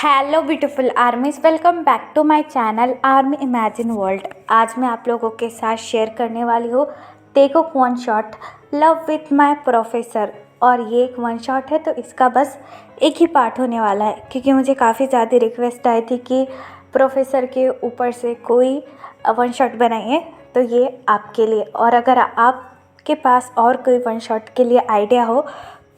Hello beautiful armies, welcome back to my channel army imagine world. आज मैं आप लोगों के साथ शेयर करने वाली हूँ देखो one shot love with my professor. और ये एक वन शॉट है तो इसका बस एक ही पार्ट होने वाला है, क्योंकि मुझे काफ़ी ज़्यादा रिक्वेस्ट आई थी कि प्रोफेसर के ऊपर से कोई वन शॉट बनाइए, तो ये आपके लिए। और अगर आपके पास और कोई वन शॉट के लिए आइडिया हो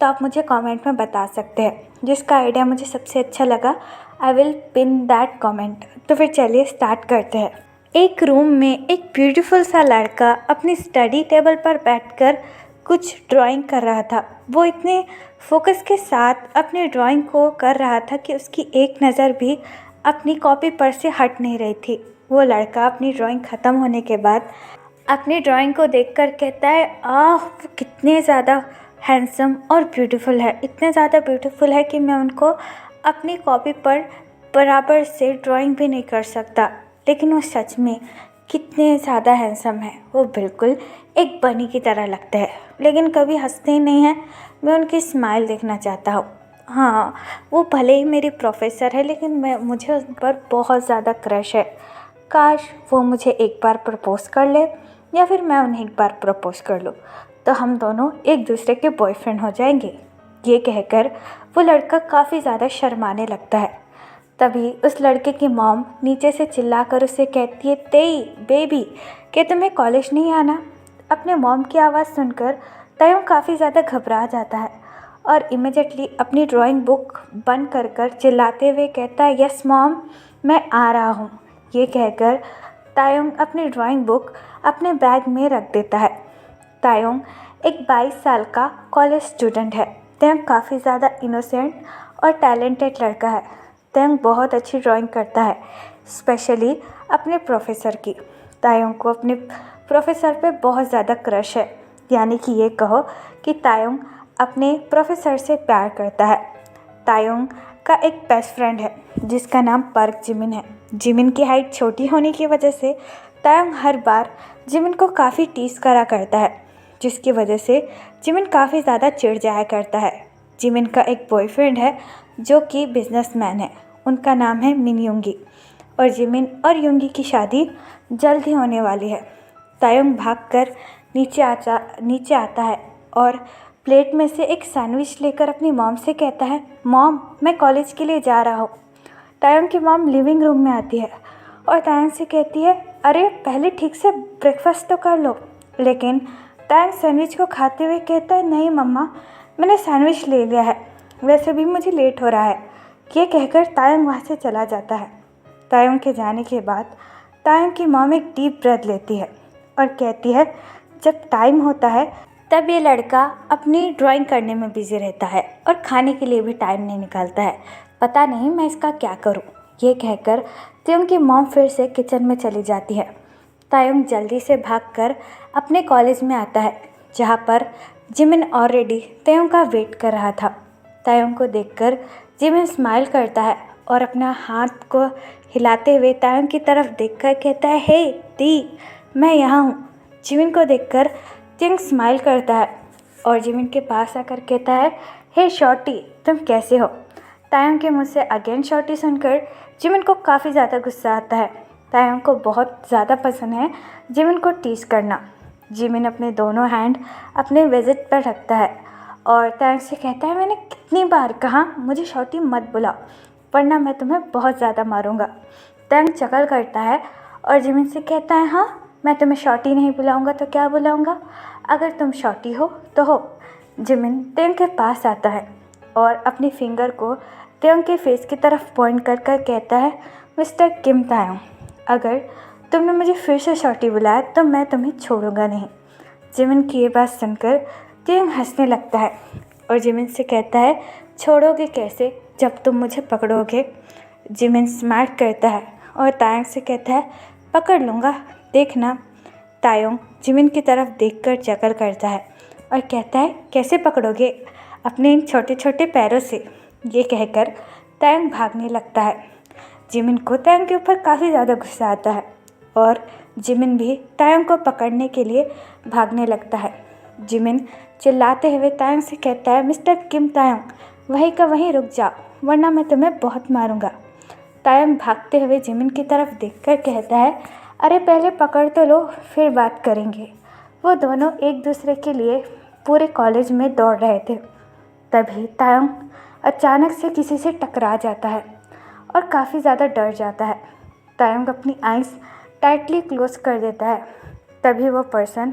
तो आप मुझे कमेंट में बता सकते हैं। जिसका आइडिया मुझे सबसे अच्छा लगा I will pin that comment. तो फिर चलिए स्टार्ट करते हैं। एक रूम में एक ब्यूटीफुल सा लड़का अपनी स्टडी टेबल पर बैठकर कुछ ड्राइंग कर रहा था। वो इतने फोकस के साथ अपनी ड्राइंग को कर रहा था कि उसकी एक नज़र भी अपनी कॉपी पर से हट नहीं रही थी। वो लड़का अपनी ड्राइंग ख़त्म होने के बाद अपनी ड्राइंग को देखकर कहता है, आह वो कितने ज़्यादा हैंडसम और ब्यूटीफुल है, इतने ज़्यादा ब्यूटीफुल है कि मैं उनको अपनी कॉपी पर बराबर से ड्राइंग भी नहीं कर सकता। लेकिन वो सच में कितने ज़्यादा हैंडसम है। वो बिल्कुल एक बनी की तरह लगते हैं, लेकिन कभी हंसते ही नहीं हैं। मैं उनकी स्माइल देखना चाहता हूँ। हाँ, वो भले ही मेरी प्रोफेसर है, लेकिन मुझे उन पर बहुत ज़्यादा क्रश है। काश वो मुझे एक बार प्रपोज़ कर ले, या फिर मैं उन्हें एक बार प्रपोज़ कर लूँ, तो हम दोनों एक दूसरे के बॉयफ्रेंड हो जाएंगे। ये कहकर वो लड़का काफ़ी ज़्यादा शर्माने लगता है। तभी उस लड़के की मॉम नीचे से चिल्लाकर उसे कहती है, तेई बेबी, क्या तुम्हें कॉलेज नहीं आना? अपने मॉम की आवाज़ सुनकर तयम काफ़ी ज़्यादा घबरा जाता है और इमिडिएटली अपनी ड्राइंग बुक बंद कर चिल्लाते हुए कहता है, यस मॉम, मैं आ रहा हूँ। ये कहकर तायोंग अपनी ड्राइंग बुक अपने बैग में रख देता है। तायोंग एक 22 साल का कॉलेज स्टूडेंट है। तायोंग काफ़ी ज़्यादा इनोसेंट और टैलेंटेड लड़का है। तायोंग बहुत अच्छी ड्राइंग करता है, स्पेशली अपने प्रोफेसर की। तायोंग को अपने प्रोफेसर पे बहुत ज़्यादा क्रश है, यानी कि ये कहो कि तायोंग अपने प्रोफेसर से प्यार करता है। तायोंग का एक बेस्ट फ्रेंड है जिसका नाम पार्क जिमिन है। जिमिन की हाइट छोटी होने की वजह से तायोंग हर बार जिमिन को काफ़ी टीज करा करता है, जिसकी वजह से जिमिन काफ़ी ज़्यादा चिढ़ जाया करता है। जिमिन का एक बॉयफ्रेंड है जो कि बिजनेसमैन है। उनका नाम है मिन युंगी, और जिमिन और युंगी की शादी जल्द ही होने वाली है। तायोंग भागकर नीचे आता है और प्लेट में से एक सैंडविच लेकर अपनी मॉम से कहता है, मॉम मैं कॉलेज के लिए जा रहा हूँ। तायोंग की मॉम लिविंग रूम में आती है और तायोंग से कहती है, अरे पहले ठीक से ब्रेकफास्ट तो कर लो। लेकिन तायोंग सैंडविच को खाते हुए कहता है, नहीं मम्मा, मैंने सैंडविच ले लिया है, वैसे भी मुझे लेट हो रहा है। ये कहकर तायोंग वहाँ से चला जाता है। तायोंग के जाने के बाद तायोंग की मॉम एक डीप ब्रेथ लेती है और कहती है, जब टाइम होता है तब ये लड़का अपनी ड्राइंग करने में बिजी रहता है और खाने के लिए भी टाइम नहीं निकालता है। पता नहीं मैं इसका क्या करूँ। ये कहकर तायोंग की मॉम फिर से किचन में चली जाती है। तायोंग जल्दी से भागकर अपने कॉलेज में आता है, जहाँ पर जिमिन ऑलरेडी तायोंग का वेट कर रहा था। तायोंग को देखकर जिमिन स्माइल करता है और अपना हाथ को हिलाते हुए तायोंग की तरफ देखकर कहता है, हे दी, मैं यहाँ हूँ। जिमिन को देखकर तायोंग स्माइल करता है और जिमिन के पास आकर कहता है, हे शॉर्टी, तुम कैसे हो? तायोंग के मुँह से अगेन शॉर्टी सुनकर जिमिन को काफ़ी ज़्यादा गुस्सा आता है। तायोंग को बहुत ज़्यादा पसंद है जिमिन को टीज करना। जिमिन अपने दोनों हैंड अपने विजिट पर रखता है और तायोंग से कहता है, मैंने कितनी बार कहा मुझे शॉर्टी मत बुलाओ, वरना मैं तुम्हें बहुत ज़्यादा मारूंगा। तायोंग चकल करता है और जिमिन से कहता है, हाँ मैं तुम्हें शॉर्टी नहीं बुलाऊंगा तो क्या बुलाऊंगा? अगर तुम शॉर्टी हो तो हो। जिमिन तायोंग के पास आता है और अपनी फिंगर को तायोंग के फेस की तरफ पॉइंट कर कहता है, मिस्टर किम तायोंग, अगर तुमने मुझे फिर से शॉर्टी बुलाया तो मैं तुम्हें छोड़ूंगा नहीं। जिमिन की ये बात सुनकर तायोंग हंसने लगता है और जिमिन से कहता है, छोड़ोगे कैसे जब तुम मुझे पकड़ोगे? जिमिन स्माइल करता है और तायोंग से कहता है, पकड़ लूँगा, देखना। तायोंग जिमिन की तरफ देखकर चकल करता है और कहता है, कैसे पकड़ोगे? अपने इन छोटे छोटे पैरों से। ये कहकर तायोंग भागने लगता है। जिमिन को तायोंग के ऊपर काफ़ी ज़्यादा गुस्सा आता है और जिमिन भी तायोंग को पकड़ने के लिए भागने लगता है। जिमिन चिल्लाते हुए तायोंग से कहता है, मिस्टर किम तायोंग, वहीं का वहीं रुक जाओ, वरना मैं तुम्हें बहुत मारूंगा। तायंग भागते हुए जिमिन की तरफ देखकर कहता है, अरे पहले पकड़ तो लो, फिर बात करेंगे। वो दोनों एक दूसरे के लिए पूरे कॉलेज में दौड़ रहे थे। तभी तायंग अचानक से किसी से टकरा जाता है और काफ़ी ज़्यादा डर जाता है। तायंग अपनी आइज़ टाइटली क्लोज कर देता है। तभी वो पर्सन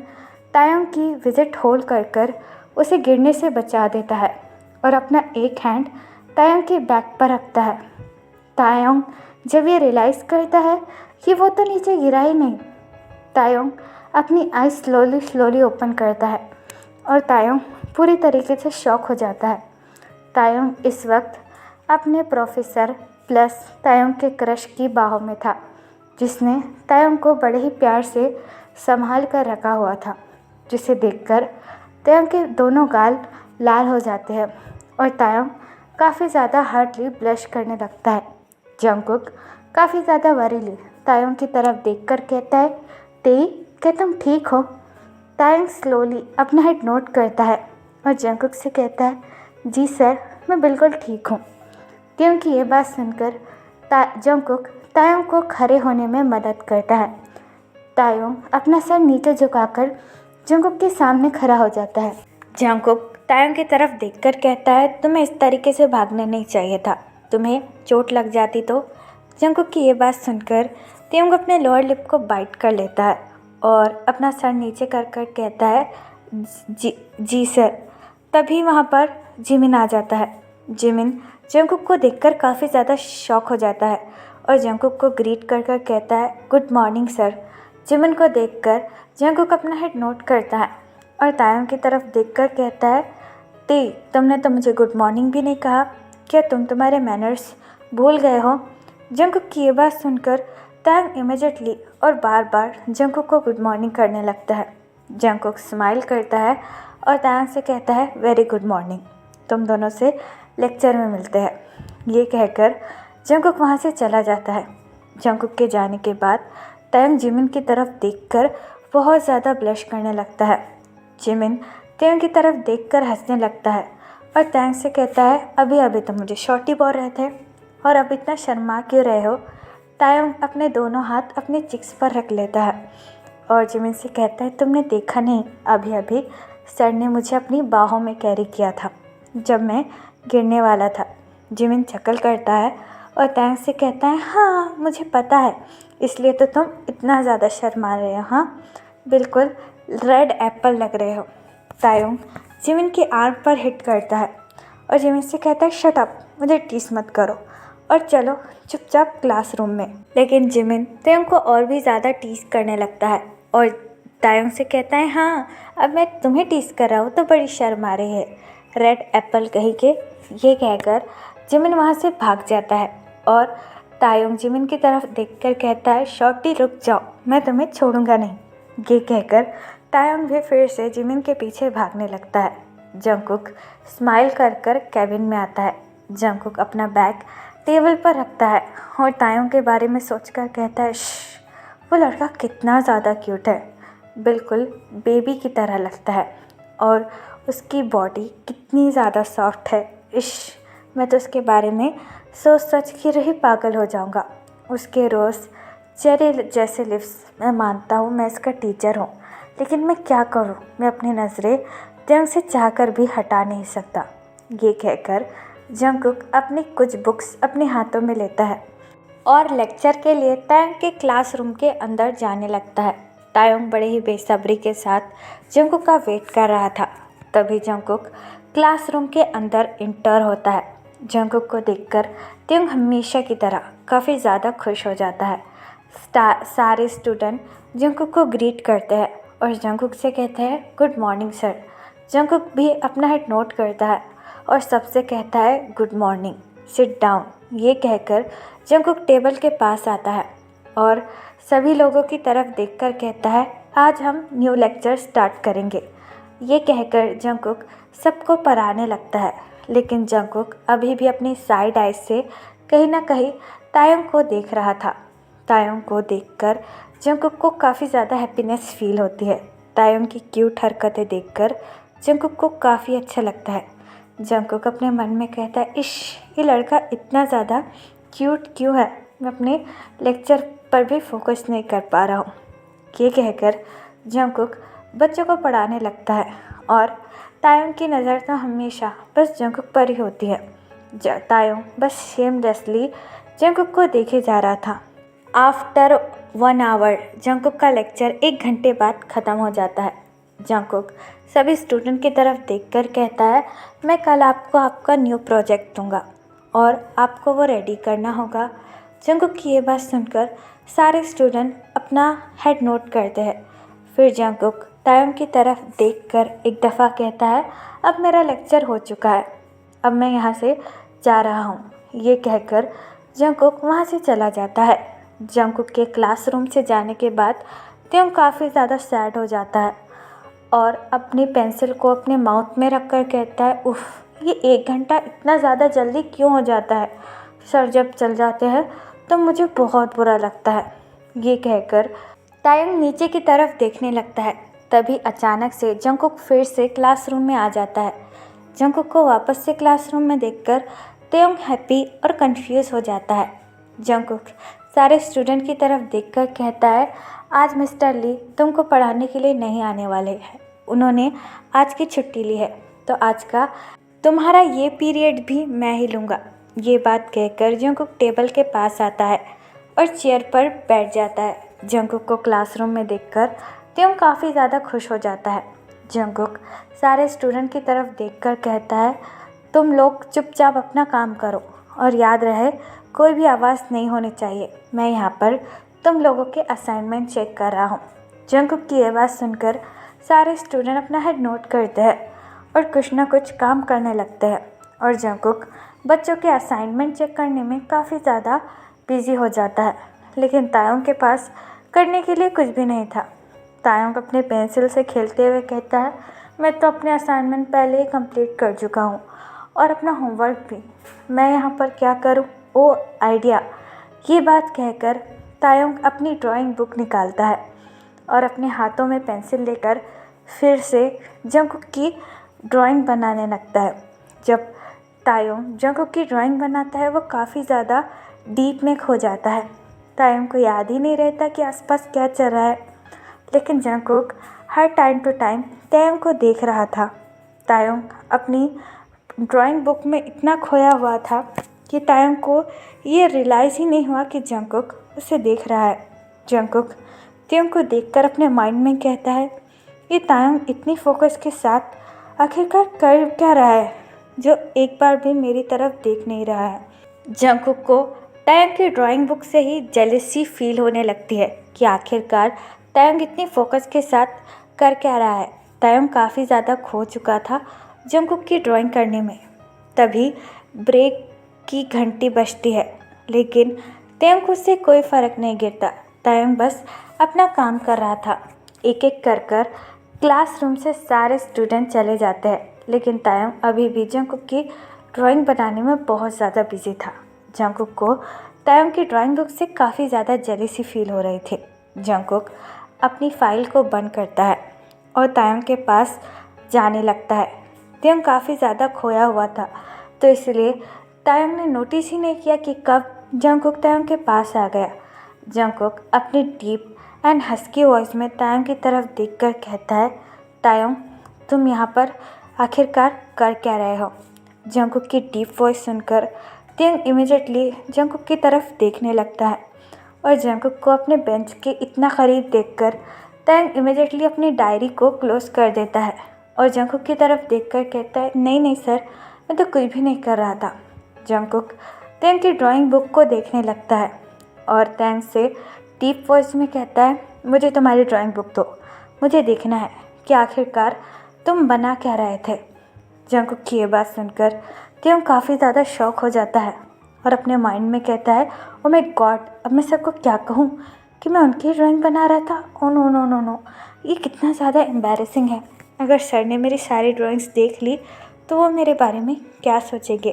तायंग की विजिट होल्ड कर उसे गिरने से बचा देता है और अपना एक हैंड तायंग के बैक पर रखता है। तायंग जब ये रियलाइज़ करता है कि वो तो नीचे गिरा ही नहीं, तायंग अपनी आइज़ स्लोली ओपन करता है और तायंग पूरी तरीके से शॉक हो जाता है। तायंग इस वक्त अपने प्रोफेसर प्लस तायंग के क्रश की बाहों में था, जिसने तायंग को बड़े ही प्यार से संभाल कर रखा हुआ था, जिसे देखकर तायंग के दोनों गाल लाल हो जाते हैं और तायंग काफ़ी ज़्यादा हार्डली ब्लश करने लगता है। जंगकुक काफ़ी ज़्यादा वरीली तायंग की तरफ देखकर कहता है, तेई, क्या तुम ठीक हो? तायंग स्लोली अपना हेड नोट करता है और जंगकुक से कहता है, जी सर, मैं बिल्कुल ठीक हूँ। क्योंकि ये बात सुनकर जंगकुक तायंग को खड़े होने में मदद करता है। तायंग अपना सर नीचे झुकाकर जंगकुक के सामने खड़ा हो जाता है। जंगकुक तायंग की तरफ देखकर कहता है, तुम्हें इस तरीके से भागना नहीं चाहिए था, तुम्हें चोट लग जाती तो। जंगकुक की ये बात सुनकर तायंग अपने लोअर लिप को बाइट कर लेता है और अपना सर नीचे कर कहता है, जी सर। तभी वहाँ पर जिमिन आ जाता है। जिमिन जंगकुक को देखकर काफ़ी ज़्यादा शॉक हो जाता है और जंगकुक को ग्रीट कर कहता है, गुड मॉर्निंग सर। जिमिन को देखकर जंगकुक अपना हेड नोट करता है और तायंग की तरफ देखकर कहता है, ती, तुमने तो मुझे गुड मॉर्निंग भी नहीं कहा, क्या तुम तुम्हारे मैनर्स भूल गए हो? जंगकुक की ये बात सुनकर तायंग इमीडिएटली और बार बार जंगकुक को गुड मॉर्निंग करने लगता है। जंगकुक स्माइल करता है और तायंग से कहता है, वेरी गुड मॉर्निंग, तुम दोनों से लेक्चर में मिलते हैं। ये कहकर जंगकुक वहाँ से चला जाता है। जंगकुक के जाने के बाद तायंग जिमिन की तरफ देखकर बहुत ज़्यादा ब्लश करने लगता है। जिमिन तायंग की तरफ देखकर हंसने लगता है और तायंग से कहता है, अभी अभी तो मुझे शॉर्टी बोल रहे थे और अब इतना शर्मा क्यों रहे हो? तायंग अपने दोनों हाथ अपने चिक्स पर रख लेता है और जिमिन से कहता है, तुमने देखा नहीं, अभी अभी सर ने मुझे अपनी बाहों में कैरी किया था जब मैं गिरने वाला था। जिमिन चकल करता है और तायंग से कहता है, हाँ मुझे पता है, इसलिए तो तुम इतना ज़्यादा शर्मा रहे हो। हाँ, बिल्कुल रेड एप्पल लग रहे हो। तायंग जिमिन के आर्म पर हिट करता है और जिमिन से कहता है, शट अप, मुझे टीस मत करो और चलो चुपचाप क्लासरूम में। लेकिन जिमिन तायंग को और भी ज़्यादा टीस करने लगता है और तायंग से कहता है, हाँ अब मैं तुम्हें टीस कर रहा हूँ तो बड़ी शर्म आ रही है, रेड एप्पल कहीं के। ये कहकर जिमिन वहाँ से भाग जाता है और तायंग जिमिन की तरफ देखकर कहता है, शॉर्टी रुक जाओ, मैं तुम्हें छोड़ूंगा नहीं। ये कहकर तायंग भी फिर से जिमिन के पीछे भागने लगता है। जंगकुक स्माइल कर कैबिन में आता है। जंगकुक अपना बैग टेबल पर रखता है और तायंग के बारे में सोचकर कहता है, वो लड़का कितना ज़्यादा क्यूट है, बिल्कुल बेबी की तरह लगता है और उसकी बॉडी कितनी ज़्यादा सॉफ्ट है। मैं तो उसके बारे में सोच के ही पागल हो जाऊंगा। उसके रोज़ चेरी जैसे लिप्स, मैं मानता हूँ मैं इसका टीचर हूँ, लेकिन मैं क्या करूँ, मैं अपनी नज़रें तायंग से चाहकर भी हटा नहीं सकता। ये कहकर जंगकुक अपनी कुछ बुक्स अपने हाथों में लेता है और लेक्चर के लिए तायंग के क्लासरूम के अंदर जाने लगता है। तायंग बड़े ही बेसब्री के साथ जंगकुक का वेट कर रहा था। तभी जंगकुक क्लासरूम के अंदर इंटर होता है। जंगकुक को देखकर तायंग हमेशा की तरह काफ़ी ज़्यादा खुश हो जाता है। सारे स्टूडेंट जंगकुक को ग्रीट करते हैं और जंगकुक से कहते हैं, गुड मॉर्निंग सर। जंगकुक भी अपना हेड नोट करता है और सबसे कहता है, गुड मॉर्निंग, सिट डाउन। ये कहकर जंगकुक टेबल के पास आता है और सभी लोगों की तरफ देखकर कहता है, आज हम न्यू लेक्चर स्टार्ट करेंगे। ये कहकर जंगकुक सबको पढ़ाने लगता है, लेकिन जंगकुक अभी भी अपनी साइड आइज से कहीं ना कहीं तायंग को देख रहा था। तायंग को देखकर जंगकुक को काफ़ी ज़्यादा हैप्पीनेस फील होती है। तायंग की क्यूट हरकतें देखकर जंगकुक को काफ़ी अच्छा लगता है। जंगकुक अपने मन में कहता है, इश, ये लड़का इतना ज़्यादा क्यूट क्यों है, मैं अपने लेक्चर पर भी फोकस नहीं कर पा रहा हूँ। ये कहकर जंगकुक बच्चों को पढ़ाने लगता है और तायोंग की नज़र तो हमेशा बस जंगकुक पर ही होती है। तायोंग बस शेमलेसली जंगकुक को देखे जा रहा था। आफ्टर 1 आवर जंगकुक का लेक्चर 1 घंटे बाद ख़त्म हो जाता है। जंगकुक सभी स्टूडेंट की तरफ देखकर कहता है, मैं कल आपको आपका न्यू प्रोजेक्ट दूंगा और आपको वो रेडी करना होगा। जंगकुक की ये बात सुनकर सारे स्टूडेंट अपना हेड नोट करते हैं। फिर जंगकुक तायोंग की तरफ देखकर एक दफ़ा कहता है, अब मेरा लेक्चर हो चुका है, अब मैं यहाँ से जा रहा हूँ। ये कहकर जंगकुक वहाँ से चला जाता है। जंगकुक के क्लासरूम से जाने के बाद तायोंग काफ़ी ज़्यादा सैड हो जाता है और अपनी पेंसिल को अपने माउथ में रख कर कहता है, उफ़, ये 1 घंटा इतना ज़्यादा जल्दी क्यों हो जाता है। सर जब चल जाते हैं तो मुझे बहुत बुरा लगता है। ये कहकर तायोंग नीचे की तरफ देखने लगता है। तभी अचानक से जंगकुक फिर से क्लासरूम में आ जाता है। जंगकुक को वापस से क्लासरूम में देखकर तायोंग हैप्पी और कंफ्यूज हो जाता है। जंगकुक सारे स्टूडेंट की तरफ देखकर कहता है, आज मिस्टर ली तुमको पढ़ाने के लिए नहीं आने वाले हैं, उन्होंने आज की छुट्टी ली है, तो आज का तुम्हारा ये पीरियड भी मैं ही लूँगा। ये बात कहकर जंगकुक टेबल के पास आता है और चेयर पर बैठ जाता है। जंगकुक को क्लासरूम में देखकर तायोंग काफ़ी ज़्यादा खुश हो जाता है। जंगकुक सारे स्टूडेंट की तरफ देखकर कहता है, तुम लोग चुपचाप अपना काम करो और याद रहे कोई भी आवाज़ नहीं होनी चाहिए, मैं यहाँ पर तुम लोगों के असाइनमेंट चेक कर रहा हूँ। जंगकुक की ये बात सुनकर सारे स्टूडेंट अपना हेड नोट करते हैं और कुछ ना कुछ काम करने लगते हैं और जंगकुक बच्चों के असाइनमेंट चेक करने में काफ़ी ज़्यादा बिजी हो जाता है। लेकिन तायोंग के पास करने के लिए कुछ भी नहीं था। तायोंग अपने पेंसिल से खेलते हुए कहता है, मैं तो अपने असाइनमेंट पहले ही कंप्लीट कर चुका हूँ और अपना होमवर्क भी, मैं यहाँ पर क्या करूँ, ओ आइडिया। ये बात कहकर तायोंग अपनी ड्राइंग बुक निकालता है और अपने हाथों में पेंसिल लेकर फिर से जंगकुक की ड्राइंग बनाने लगता है। जब तायोंग जंगकुक की ड्राइंग बनाता है वो काफ़ी ज़्यादा डीप में खो जाता है। तायोंग को याद ही नहीं रहता कि आसपास क्या चल रहा है, लेकिन जंगकुक हर टाइम टू टाइम तायोंग को देख रहा था। तायोंग अपनी ड्राइंग बुक में इतना खोया हुआ था कि तायोंग को ये रियलाइज़ ही नहीं हुआ कि जंगकुक उसे देख रहा है। जंगकुक तायोंग को देखकर अपने माइंड में कहता है, ये तायोंग इतनी फोकस के साथ आखिरकार कर क्या रहा है जो एक बार भी मेरी तरफ देख नहीं रहा है। जंगकुक को तायोंग की ड्राइंग बुक से ही जेलसी फील होने लगती है कि आखिरकार तायोंग इतनी फोकस के साथ कर क्या रहा है। तायोंग काफ़ी ज़्यादा खो चुका था जंगकुक की ड्राइंग करने में। तभी ब्रेक की घंटी बजती है, लेकिन तायोंग को उससे कोई फ़र्क नहीं गिरता। तायोंग बस अपना काम कर रहा था। एक एक कर कर क्लासरूम से सारे स्टूडेंट चले जाते हैं, लेकिन तायोंग अभी भी जंगकुक की ड्राइंग बनाने में बहुत ज़्यादा बिजी था। जंगकुक को तायोंग की ड्राइंग बुक से काफ़ी ज़्यादा जेलसी फील हो रही थी। जंगकुक अपनी फ़ाइल को बंद करता है और तायोंग के पास जाने लगता है। तायोंग काफ़ी ज़्यादा खोया हुआ था, तो इसलिए तायोंग ने नोटिस ही नहीं किया कि कब जंगकुक तायोंग के पास आ गया। जंगकुक अपनी डीप एंड हस्की वॉइस में तायोंग की तरफ देखकर कहता है, तायोंग तुम यहाँ पर आखिरकार कर क्या रहे हो। जंगकुक की डीप वॉइस सुनकर तायोंग इमीडिएटली जंगकुक की तरफ देखने लगता है और जंगकुक को अपने बेंच के इतना करीब देखकर तायोंग इमीडिएटली अपनी डायरी को क्लोज कर देता है और जंगकुक की तरफ देखकर कहता है, नहीं नहीं सर, मैं तो कुछ भी नहीं कर रहा था। जंगकुक तायोंग की ड्राइंग बुक को देखने लगता है और तायोंग से डीप वॉइस में कहता है, मुझे तुम्हारी ड्राइंग बुक दो, मुझे देखना है कि आखिरकार तुम बना क्या रहे थे। जंगकुक की ये बात सुनकर तायोंग काफ़ी ज़्यादा शॉक हो जाता है और अपने माइंड में कहता है, ओ माय गॉड, अब मैं सबको क्या कहूँ कि मैं उनकी ड्राइंग बना रहा था। Oh no no no no, ये कितना ज़्यादा एम्बैरेसिंग है। अगर सर ने मेरी सारी ड्राइंग्स देख ली तो वो मेरे बारे में क्या सोचेंगे।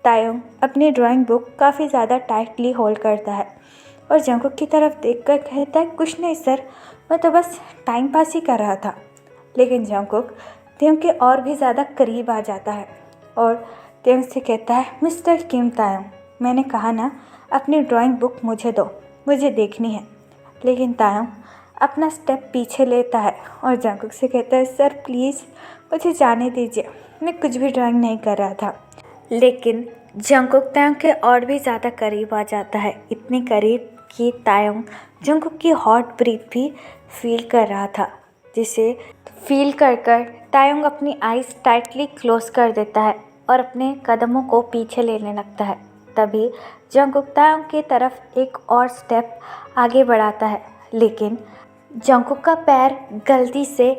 तायोंग अपनी ड्राइंग बुक काफ़ी ज़्यादा टाइटली होल्ड करता है और जंगकुक की तरफ देखकर कहता है, कुछ नहीं सर, मैं तो बस टाइम पास ही कर रहा था। लेकिन जंगकुक तायोंग के और भी ज़्यादा करीब आ जाता है और तेंग से कहता है, मिस्टर किम तायोंग, मैंने कहा ना अपनी ड्राइंग बुक मुझे दो, मुझे देखनी है। लेकिन तायोंग अपना स्टेप पीछे लेता है और जंगकुक से कहता है, सर प्लीज़ मुझे जाने दीजिए, मैं कुछ भी ड्राइंग नहीं कर रहा था। लेकिन जंगकुक तायोंग के और भी ज़्यादा करीब आ जाता है, इतने करीब कि तायोंग जंगकुक की हॉट ब्रीथ भी फील कर रहा था, जिसे फील कर कर तायोंग अपनी आइज़ टाइटली क्लोज कर देता है और अपने कदमों को पीछे लेने लगता है। तभी जंगकुक तायोंग की तरफ एक और स्टेप आगे बढ़ाता है, लेकिन जंगकुक का पैर गलती से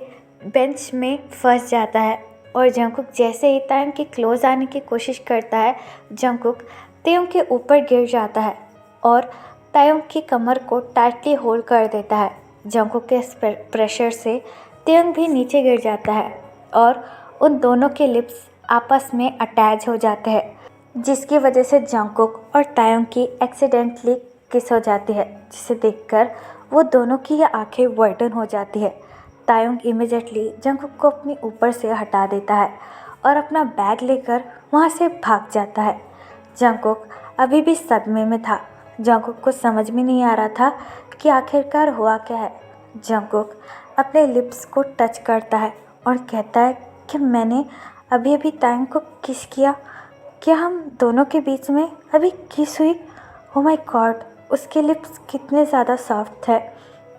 बेंच में फंस जाता है और जंगकुक जैसे ही तायोंग के क्लोज आने की कोशिश करता है, जंगकुक तायोंग के ऊपर गिर जाता है और तायोंग की कमर को टाइटली होल्ड कर देता है। जंगकुक के इस प्रेशर से तायोंग भी नीचे गिर जाता है और उन दोनों के लिप्स आपस में अटैच हो जाते हैं, जिसकी वजह से जंगकुक और तायोंग की एक्सीडेंटली किस हो जाती है, जिसे देखकर वो दोनों की आंखें वाइडन हो जाती है। तायोंग इमीडिएटली जंगकुक को अपने ऊपर से हटा देता है और अपना बैग लेकर वहाँ से भाग जाता है। जंगकुक अभी भी सदमे में था। जंगकुक को समझ में नहीं आ रहा था कि आखिरकार हुआ क्या है। जंगकुक अपने लिप्स को टच करता है और कहता है कि मैंने अभी अभी तायोंग को किस किया, क्या हम दोनों के बीच में अभी किस हुई? ओ माय गॉड, उसके लिप्स कितने ज़्यादा सॉफ्ट थे,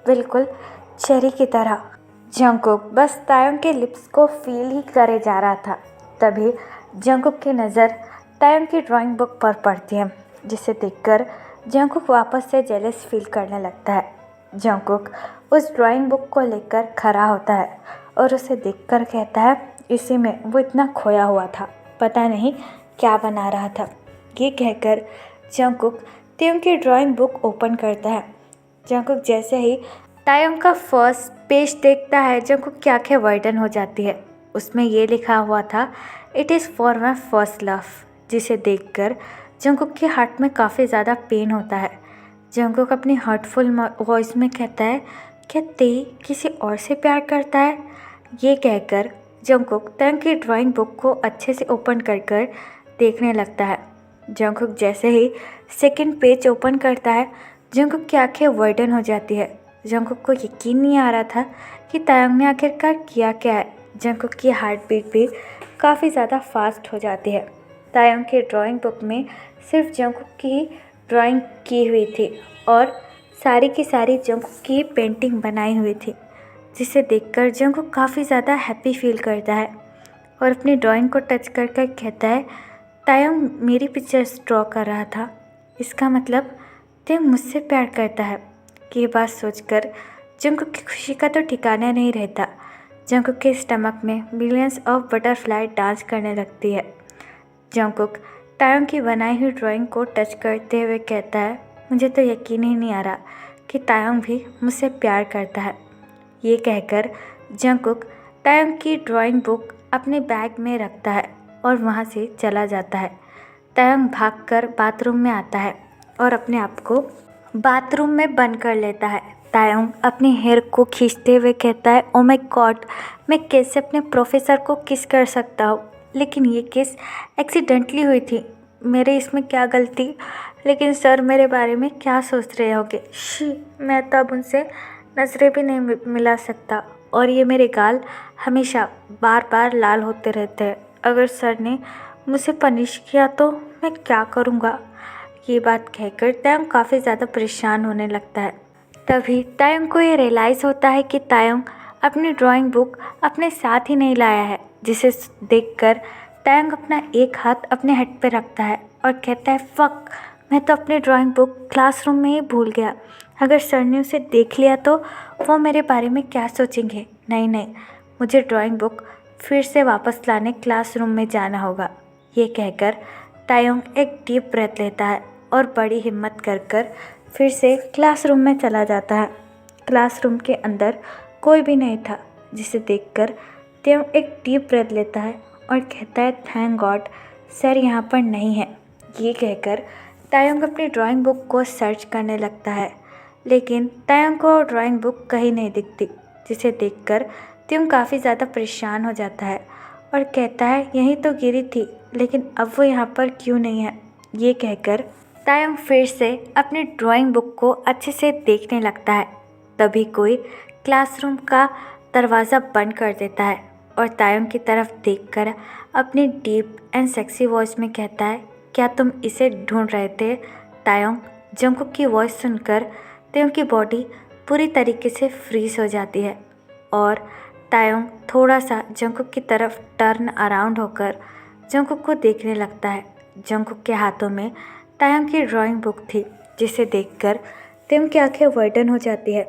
बिल्कुल चेरी की तरह। जंगकुक बस तायोंग के लिप्स को फील ही करे जा रहा था। तभी जंगकुक की नज़र तायोंग की ड्राइंग बुक पर पड़ती है, जिसे देखकर जंगकुक वापस से जेलस फील करने लगता है। जंगकुक उस ड्राइंग बुक को लेकर खड़ा होता है और उसे देखकर कहता है, इसी में वो इतना खोया हुआ था, पता नहीं क्या बना रहा था। ये कहकर जंगकुक तायोंग की ड्राइंग बुक ओपन करता है। जंगकुक जैसे ही तायोंग का फर्स्ट पेज देखता है, जंगकुक की आंखें वाइडन हो जाती है। उसमें ये लिखा हुआ था, it is for my first love, जिसे देखकर जंगकुक के हार्ट में काफ़ी ज़्यादा पेन होता है। जंगकुक अपनी हर्टफुल वॉइस में कहता है, क्या ते किसी और से प्यार करता है? ये कहकर जंगकुक तायोंग की ड्राइंग बुक को अच्छे से ओपन कर देखने लगता है। जंगकुक जैसे ही सेकंड पेज ओपन करता है, जंगकुक की आंखें वाइडन हो जाती है। जंगकुक को यकीन नहीं आ रहा था कि तायोंग ने आखिरकार किया क्या है। जंगकुक की हार्ट बीट भी काफ़ी ज़्यादा फास्ट हो जाती है। तायोंग की ड्राइंग बुक में सिर्फ जंगकुक की ड्राइंग की हुई थी और सारी की सारी जंगकुक की पेंटिंग बनाई हुई थी, जिसे देखकर जंगकुक काफ़ी ज़्यादा हैप्पी फील करता है और अपनी ड्राइंग को टच कर कहता है, तायोंग मेरी पिक्चर्स ड्रॉ कर रहा था, इसका मतलब तायोंग मुझसे प्यार करता है। ये बात सोचकर जंगकुक की खुशी का तो ठिकाना नहीं रहता। जंगकुक के स्टमक में मिलियंस ऑफ बटरफ्लाई डांस करने लगती है। जंगकुक तायोंग की बनाई हुई ड्राइंग को टच करते हुए कहता है, मुझे तो यकीन ही नहीं आ रहा कि तायोंग भी मुझसे प्यार करता है। ये कहकर जंगकुक तायोंग की ड्राइंग बुक अपने बैग में रखता है और वहाँ से चला जाता है। तायोंग भागकर बाथरूम में आता है और अपने आप को बाथरूम में बंद कर लेता है। तायोंग अपने हेयर को खींचते हुए कहता है, ओ माय गॉड, मैं कैसे अपने प्रोफेसर को किस कर सकता हूँ? लेकिन ये किस एक्सीडेंटली हुई थी, मेरे इसमें क्या गलती? लेकिन सर मेरे बारे में क्या सोच रहे होंगे? शी, मैं तो अब उनसे नज़रें भी नहीं मिला सकता और ये मेरे गाल हमेशा बार बार लाल होते रहते हैं। अगर सर ने मुझे पनिश किया तो मैं क्या करूँगा? ये बात कहकर तायोंग काफ़ी ज़्यादा परेशान होने लगता है। तभी तायोंग को ये रियलाइज़ होता है कि तायोंग अपनी ड्राइंग बुक अपने साथ ही नहीं लाया है, जिसे देखकर तायोंग अपना एक हाथ अपने हेड पे रखता है और कहता है, फक, मैं तो अपनी ड्राइंग बुक क्लासरूम में ही भूल गया। अगर सर ने उसे देख लिया तो वो मेरे बारे में क्या सोचेंगे? नहीं, मुझे ड्राइंग बुक फिर से वापस लाने क्लासरूम में जाना होगा। ये कहकर तायोंग एक डीप ब्रेथ लेता है और बड़ी हिम्मत कर फिर से क्लासरूम में चला जाता है। क्लासरूम के अंदर कोई भी नहीं था, जिसे देखकर तायोंग एक डीप ब्रेथ लेता है और कहता है, थैंक गॉड सर यहाँ पर नहीं है। ये कहकर तायोंग अपनी ड्राइंग बुक को सर्च करने लगता है, लेकिन तायोंग को ड्राइंग बुक कहीं नहीं दिखती, जिसे देखकर तायोंग काफ़ी ज़्यादा परेशान हो जाता है और कहता है यहीं तो गिरी थी, लेकिन अब वो यहाँ पर क्यों नहीं है। ये कहकर तायंग फिर से अपनी ड्राइंग बुक को अच्छे से देखने लगता है। तभी कोई क्लासरूम का दरवाज़ा बंद कर देता है और तायंग की तरफ देखकर अपनी डीप एंड सेक्सी वॉइस में कहता है, क्या तुम इसे ढूंढ रहे थे तायंग। जंगकुक की वॉइस सुनकर तायंग की बॉडी पूरी तरीके से फ्रीज हो जाती है और तायंग थोड़ा सा जंगकुक की तरफ टर्न अराउंड होकर जंगकुक को देखने लगता है। जंगकुक के हाथों में तायंग की ड्राइंग बुक थी, जिसे देखकर तायंग की आंखें वाइडन हो जाती है।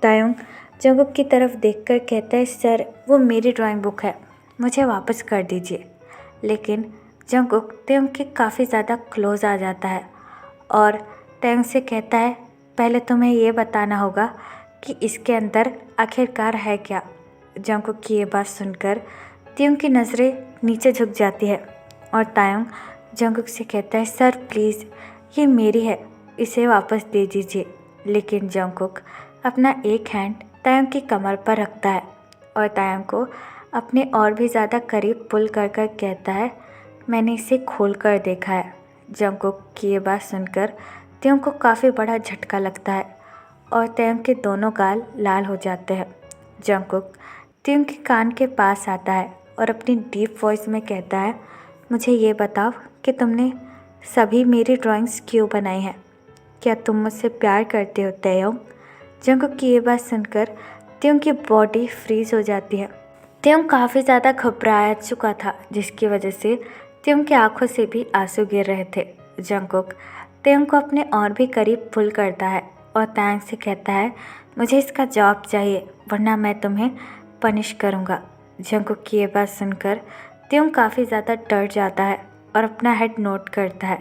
तायंग जंगकुक की तरफ देखकर कहता है, सर वो मेरी ड्राइंग बुक है, मुझे वापस कर दीजिए। लेकिन जंगकुक तायंग के काफ़ी ज़्यादा क्लोज आ जाता है और तायंग से कहता है, पहले तुम्हें ये बताना होगा कि इसके अंदर आखिरकार है क्या। जंगकुक की ये बात सुनकर तायंग की नज़रें नीचे झुक जाती है और तायंग जंगकुक से कहता है, सर प्लीज़ ये मेरी है, इसे वापस दे दीजिए। लेकिन जंगकुक अपना एक हैंड तायंग की कमर पर रखता है और तायंग को अपने और भी ज़्यादा करीब पुल कर कर कहता है, मैंने इसे खोल कर देखा है। जंगकुक की ये बात सुनकर तायंग को काफ़ी बड़ा झटका लगता है और तायंग के दोनों गाल लाल हो जाते हैं। जंगकुक तायंग के कान के पास आता है और अपनी डीप वॉइस में कहता है, मुझे ये बताओ कि तुमने सभी मेरी ड्राइंग्स क्यों बनाई हैं। क्या तुम मुझसे प्यार करते हो तायंग। जंगकुक की ये बात सुनकर तायंग की बॉडी फ्रीज हो जाती है। तायंग काफ़ी ज़्यादा घबरा चुका था, जिसकी वजह से तायंग की आंखों से भी आंसू गिर रहे थे। जंगकुक तायंग को अपने और भी करीब पुल करता है और तायंग से कहता है, मुझे इसका जवाब चाहिए वरना मैं तुम्हें पनिश करूँगा। जंगकुक की ये बात सुनकर तायंग काफ़ी ज़्यादा डर जाता है और अपना हेड नोट करता है।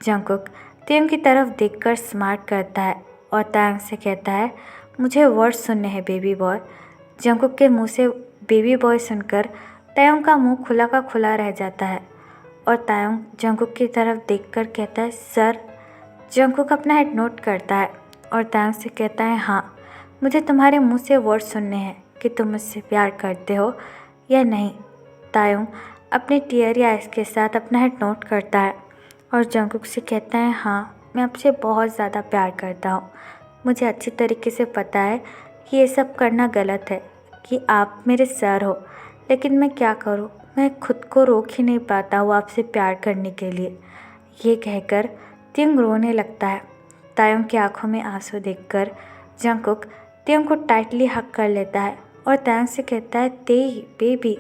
जंगकुक तायंग की तरफ देखकर स्मार्ट करता है और तायंग से कहता है, मुझे वर्ड सुनने हैं बेबी बॉय। जंगकुक के मुंह से बेबी बॉय सुनकर तायंग का मुंह खुला का खुला रह जाता है और तायंग जंगकुक की तरफ देखकर कहता है, सर। जंगकुक अपना हेड नोट करता है और तायंग से कहता है, हाँ मुझे तुम्हारे मुंह से वर्ड सुनने हैं कि तुम मुझसे प्यार करते हो या नहीं। तायंग अपने टीयरी आइज़ के साथ अपना हेड नोट करता है और जंगकुक से कहता है, हाँ मैं आपसे बहुत ज़्यादा प्यार करता हूँ। मुझे अच्छी तरीके से पता है कि ये सब करना गलत है, कि आप मेरे सर हो, लेकिन मैं क्या करूँ, मैं खुद को रोक ही नहीं पाता हूँ आपसे प्यार करने के लिए। ये कहकर तायंग रोने लगता है। तायंग की आंखों में आंसू देखकर जंगकुक तायंग को टाइटली हग कर लेता है और तायंग से कहता है, तेई बेबी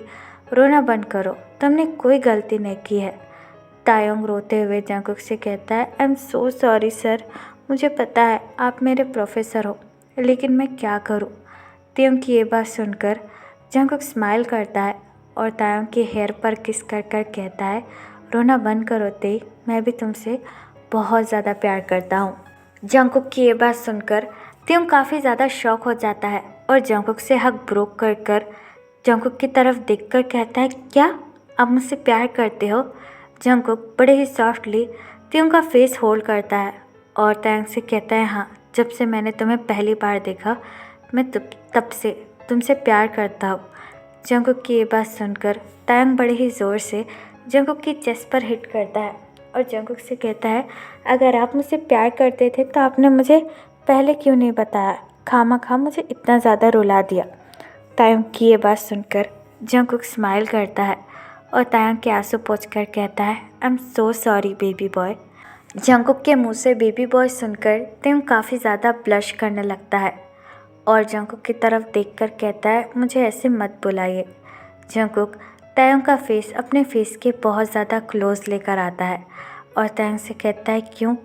रोना बंद करो, तुमने कोई गलती नहीं की है। तायंग रोते हुए जंगकुक से कहता है, I am so sorry sir, मुझे पता है आप मेरे प्रोफेसर हो, लेकिन मैं क्या करूं। तायंग की ये बात सुनकर जंगकुक स्माइल करता है और तायंग के हेयर पर किस कर कर कहता है, रोना बंद करो तेई, मैं भी तुमसे बहुत ज़्यादा प्यार करता हूँ। जंगकुक की ये बात सुनकर तायंग काफ़ी ज़्यादा शॉक हो जाता है और जंगकुक से हक ब्रोक कर कर जंगकुक की तरफ देखकर कहता है, क्या आप मुझसे प्यार करते हो। जंगकुक बड़े ही सॉफ्टली तायंग का फेस होल्ड करता है और तायंग से कहता है, हाँ जब से मैंने तुम्हें पहली बार देखा मैं तब से तुमसे प्यार करता हूँ। जंगकुक की ये बात सुनकर तायंग बड़े ही ज़ोर से जंगकुक की चेस्ट पर हिट करता है और जंगकुक से कहता है, अगर आप मुझसे प्यार करते थे तो आपने मुझे पहले क्यों नहीं बताया, खामा मुझे इतना ज़्यादा रुला दिया। तायंग की ये बात सुनकर जंगकुक स्माइल करता है और तायंग के आंसू पोंछकर कहता है, I am so sorry baby boy. Jungkook के मुंह से बेबी बॉय सुनकर तायंग काफ़ी ज़्यादा ब्लश करने लगता है और जंगकुक की तरफ देखकर कहता है, मुझे ऐसे मत बुलाइए। जंगकुक तायंग का फेस अपने फेस के बहुत ज़्यादा क्लोज लेकर आता है और तायंग से कहता है, क्यों,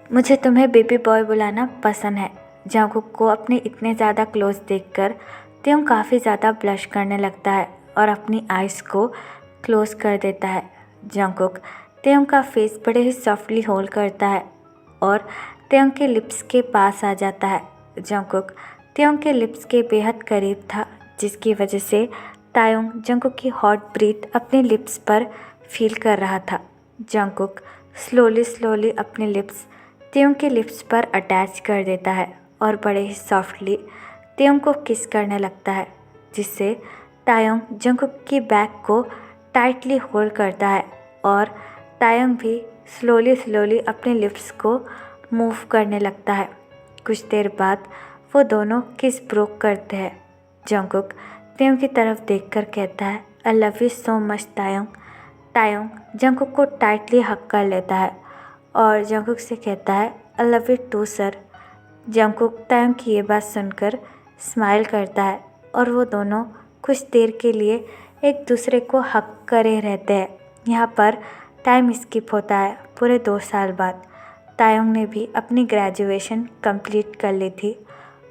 मुझे तुम्हें बेबी बॉय बुलाना पसंद है। जंगकुक को अपने इतने ज़्यादा क्लोज देखकर तायंग काफ़ी ज़्यादा ब्लश करने लगता है और अपनी आइज़ को क्लोज कर देता है। जंगकुक तायंग का फेस बड़े ही सॉफ्टली होल्ड करता है और तायंग के लिप्स के पास आ जाता है। जंगकुक तायंग के लिप्स के बेहद करीब था, जिसकी वजह से तायंग जंगकुक की हॉट ब्रीथ अपने लिप्स पर फील कर रहा था। जंगकुक स्लोली अपने लिप्स तायंग के लिप्स पर अटैच कर देता है और बड़े ही सॉफ्टली तायंग को किस करने लगता है, जिससे तायंग जंगकुक की बैक को टाइटली होल्ड करता है और तायंग भी स्लोली अपने लिप्स को मूव करने लगता है। कुछ देर बाद वो दोनों किस ब्रोक करते हैं। जंगकुक तायंग की तरफ देखकर कहता है, I love you so much Taehyung. Taehyung Jungkook को टाइटली हक कर लेता है और जंगकुक से कहता है, I love you too sir. Jungkook Taehyung की ये बात सुनकर स्माइल करता है और वो दोनों कुछ देर के लिए एक दूसरे को हक करे रहते हैं। यहाँ पर टाइम स्किप होता है पूरे 2 साल बाद। तायंग ने भी अपनी ग्रेजुएशन कंप्लीट कर ली थी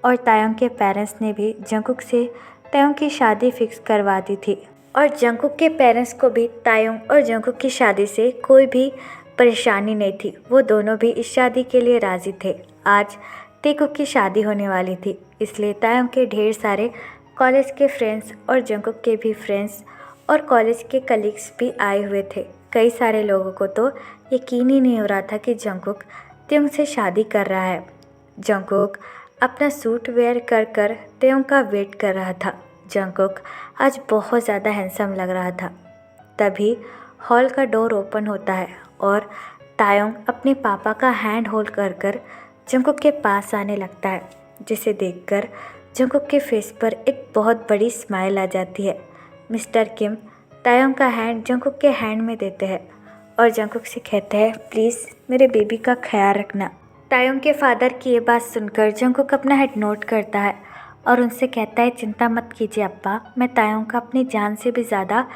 और तायंग के पेरेंट्स ने भी जंगकुक से तायंग की शादी फिक्स करवा दी थी और जंगकुक के पेरेंट्स को भी तायंग और जंगकुक की शादी से कोई भी परेशानी नहीं थी। वो दोनों भी इस शादी के लिए राज़ी थे। आज ताekuक की शादी होने वाली थी, इसलिए तायंग के ढेर सारे कॉलेज के फ्रेंड्स और जंगकुक के भी फ्रेंड्स और कॉलेज के कलीग्स भी आए हुए थे। कई सारे लोगों को तो यकीन ही नहीं हो रहा था कि जंगकुक तायंग से शादी कर रहा है। जंगकुक अपना सूट वेयर कर तायंग का वेट कर रहा था। जंगकुक आज बहुत ज़्यादा हैंडसम लग रहा था। तभी हॉल का डोर ओपन होता है और तायंग अपने पापा का हैंड होल्ड कर जंगकुक के पास आने लगता है, जिसे देखकर जंगकुक के फेस पर एक बहुत बड़ी स्माइल आ जाती है। मिस्टर किम तायंग का हैंड जंगकुक के हैंड में देते हैं और जंगकुक से कहते हैं, प्लीज़ मेरे बेबी का ख्याल रखना। तायंग के फादर की ये बात सुनकर जंगकुक अपना हेड नोट करता है और उनसे कहता है, चिंता मत कीजिए अप्पा, मैं तायंग का अपनी जान से भी ज़्यादा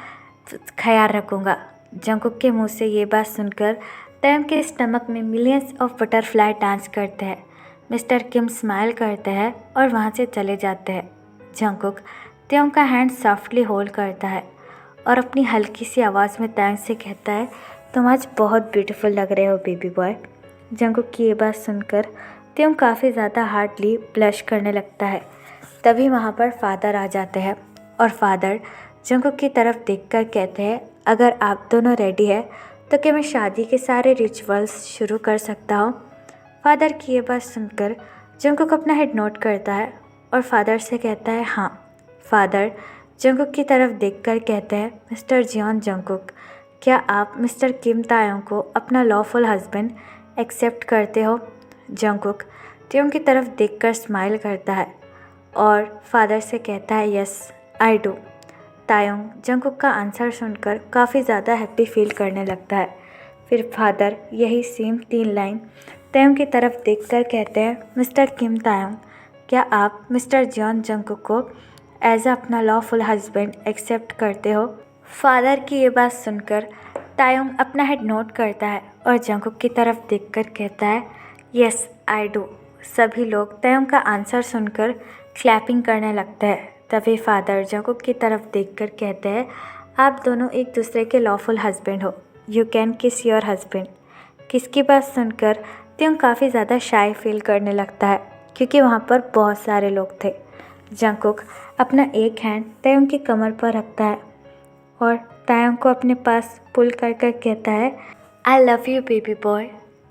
ख्याल रखूँगा। जंगकुक के मुंह से ये बात सुनकर तायंग के स्टमक में मिलियंस ऑफ बटरफ्लाई डांस करते हैं। मिस्टर किम स्माइल करते हैं और वहाँ से चले जाते हैं। जंगकुक तायंग का हैंड सॉफ्टली होल्ड करता है और अपनी हल्की सी आवाज़ में तायंग से कहता है, तुम आज बहुत ब्यूटीफुल लग रहे हो बेबी बॉय। जंगकुक की ये बात सुनकर तायंग काफ़ी ज़्यादा हार्डली ब्लश करने लगता है। तभी वहाँ पर फादर आ जाते हैं और फादर जंगकुक की तरफ देखकर कहते हैं, अगर आप दोनों रेडी है तो क्या मैं शादी के सारे रिचुअल्स शुरू कर सकता हूँ। फादर की ये बात सुनकर जंगकुक अपना हेड नोट करता है और फादर से कहता है, हाँ। फादर जंगकुक की तरफ देखकर कहते हैं, मिस्टर जियोन जंगकुक, क्या आप मिस्टर किम तायंग को अपना लॉफुल हस्बैंड एक्सेप्ट करते हो। जंगकुक तायंग की तरफ देखकर स्माइल करता है और फादर से कहता है, yes I do. Tayang Jungkook का आंसर सुनकर काफ़ी ज़्यादा हैप्पी फील करने लगता है। फिर फादर यही सेम 3 लाइन तायंग की तरफ देखकर कहते हैं, मिस्टर किम तायंग, क्या आप मिस्टर जियोन जंगकुक को एज अपना लॉफुल हस्बैंड एक्सेप्ट करते हो। फादर की ये बात सुनकर तायंग अपना हेड नोट करता है और जंगकुक की तरफ देखकर कहता है, यस आई डू। सभी लोग तायंग का आंसर सुनकर क्लैपिंग करने लगते हैं। तभी फादर जंगकुक की तरफ देखकर कहते हैं, आप दोनों एक दूसरे के लॉफुल हस्बैंड हो, यू कैन किस योर हस्बैंड। किस की बात सुनकर तायंग काफ़ी ज़्यादा शाय फील करने लगता है क्योंकि वहाँ पर बहुत सारे लोग थे। जंगकुक अपना एक हैंड तायंग की कमर पर रखता है और तायंग को अपने पास पुल कर कहता है, I love you baby boy.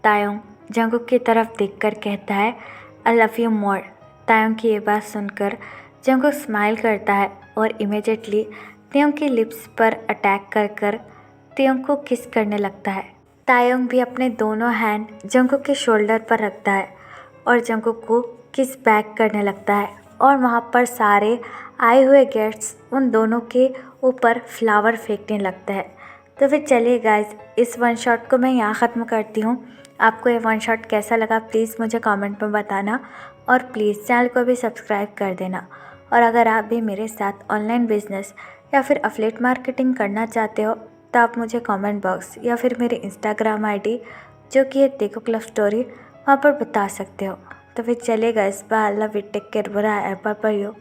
Tayang Jungkook की तरफ देखकर कहता है, I love you more. Tayang की ये बात सुनकर जंगकुक स्माइल करता है और इमीडिएटली तायंग के लिप्स पर अटैक कर तायंग को किस करने लगता है। तायंग भी अपने दोनों हैंड जंगकुक के शोल्डर पर रखता है और जंगकुक को किस बैक करने लगता है और वहाँ पर सारे आए हुए गेस्ट्स उन दोनों के ऊपर फ्लावर फेंकने लगता है। तो फिर चलिए गाइज, इस वन शॉट को मैं यहाँ ख़त्म करती हूँ। आपको ये वन शॉट कैसा लगा प्लीज़ मुझे कमेंट में बताना और प्लीज़ चैनल को भी सब्सक्राइब कर देना। और अगर आप भी मेरे साथ ऑनलाइन बिजनेस या फिर अफिलिएट मार्केटिंग करना चाहते हो तो आप मुझे कमेंट बॉक्स या फिर मेरे इंस्टाग्राम आईडी जो कि है ताekuक लव स्टोरी वहाँ पर बता सकते हो। तो फिर चलेगा इस बार, लव इट, टेक केयर, बुरा है पर यू।